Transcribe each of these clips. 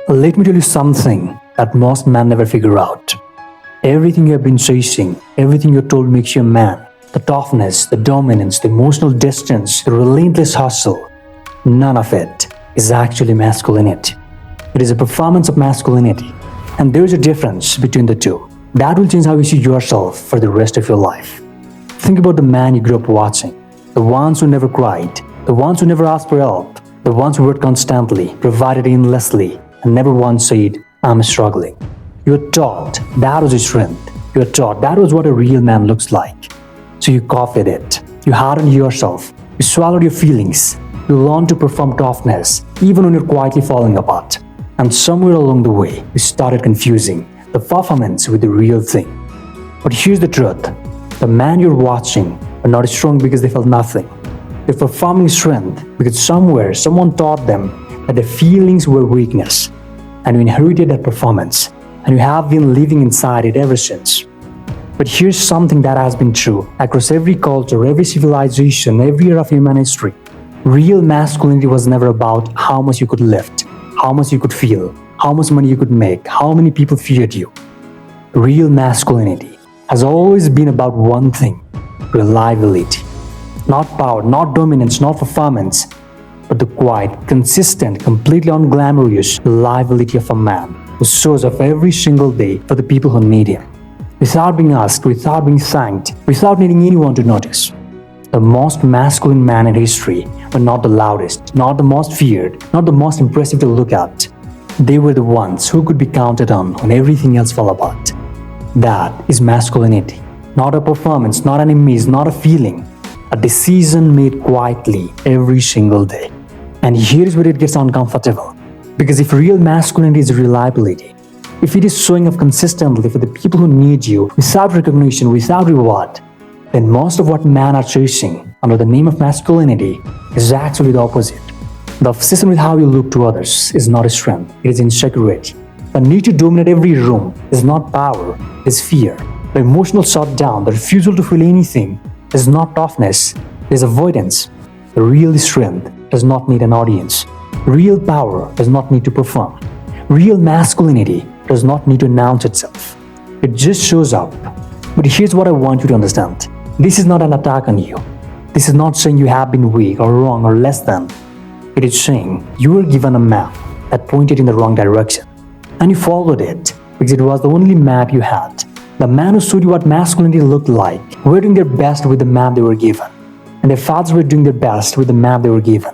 Let me tell you something that most men never figure out. Everything you have been chasing, everything you're told makes you a man. The toughness, the dominance, the emotional distance, the relentless hustle. None of it is actually masculinity. It is a performance of masculinity. And there is a difference between the two. That will change how you see yourself for the rest of your life. Think about the man you grew up watching. The ones who never cried. The ones who never asked for help. The ones who worked constantly, provided endlessly, and never once said, I'm struggling. You were taught that was your strength. You were taught that was what a real man looks like. So you copied it. You hardened yourself. You swallowed your feelings. You learned to perform toughness, even when you're quietly falling apart. And somewhere along the way, you started confusing the performance with the real thing. But here's the truth. The man you're watching are not strong because they felt nothing. They're performing strength because somewhere someone taught them that their feelings were weakness. And you inherited that performance. And you have been living inside it ever since. But here's something that has been true across every culture, every civilization, every era of human history. Real masculinity was never about how much you could lift, how much you could feel, how much money you could make, how many people feared you. Real masculinity has always been about one thing: reliability. Not power, not dominance, not performance, but the quiet, consistent, completely unglamorous reliability of a man who shows up every single day for the people who need him. Without being asked, without being thanked, without needing anyone to notice. The most masculine man in history were not the loudest, not the most feared, not the most impressive to look at. They were the ones who could be counted on when everything else fell apart. That is masculinity. Not a performance, not an image, not a feeling. A decision made quietly every single day. And here's where it gets uncomfortable. Because if real masculinity is reliability, if it is showing up consistently for the people who need you without recognition, without reward, then most of what men are chasing under the name of masculinity is actually the opposite. The obsession with how you look to others is not a strength, it is insecurity. The need to dominate every room is not power, it is fear. The emotional shutdown, the refusal to feel anything is not toughness, it is avoidance. The real strength does not need an audience. Real power does not need to perform. Real masculinity does not need to announce itself. It just shows up. But here's what I want you to understand. This is not an attack on you. This is not saying you have been weak or wrong or less than. It is saying you were given a map that pointed in the wrong direction. And you followed it because it was the only map you had. The man who showed you what masculinity looked like were doing their best with the map they were given. And their fathers were doing their best with the map they were given.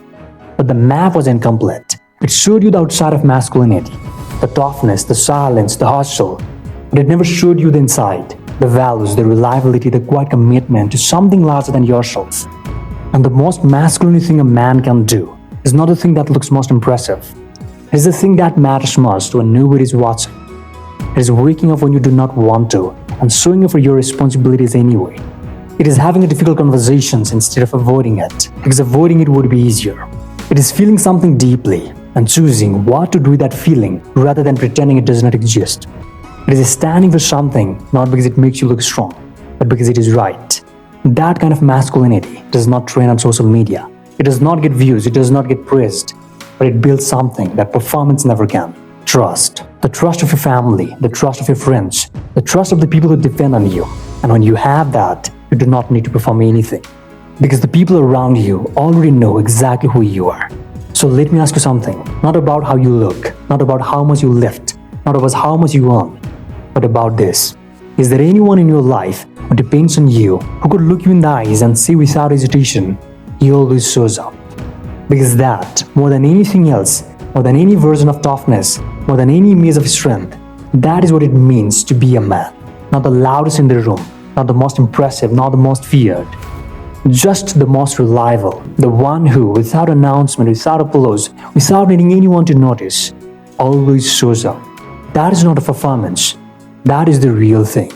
But the map was incomplete. It showed you the outside of masculinity, the toughness, the silence, the hustle. But it never showed you the inside, the values, the reliability, the quiet commitment to something larger than yourself. And the most masculine thing a man can do is not the thing that looks most impressive. It is the thing that matters most when nobody is watching. It is waking up when you do not want to and showing up for your responsibilities anyway. It is having difficult conversations instead of avoiding it, because avoiding it would be easier. It is feeling something deeply and choosing what to do with that feeling rather than pretending it does not exist. It is standing for something not because it makes you look strong, but because it is right. That kind of masculinity does not trend on social media. It does not get views, it does not get praised, but it builds something that performance never can. Trust. The trust of your family, the trust of your friends, the trust of the people who depend on you. And when you have that, you do not need to perform anything. Because the people around you already know exactly who you are. So let me ask you something. Not about how you look, not about how much you lift, not about how much you earn, but about this. Is there anyone in your life who depends on you, who could look you in the eyes and say without hesitation, he always shows up? Because that, more than anything else, more than any version of toughness, more than any image of strength, that is what it means to be a man. Not the loudest in the room, not the most impressive, not the most feared. Just the most reliable, the one who, without announcement, without applause, without needing anyone to notice, always shows up. That is not a performance, that is the real thing.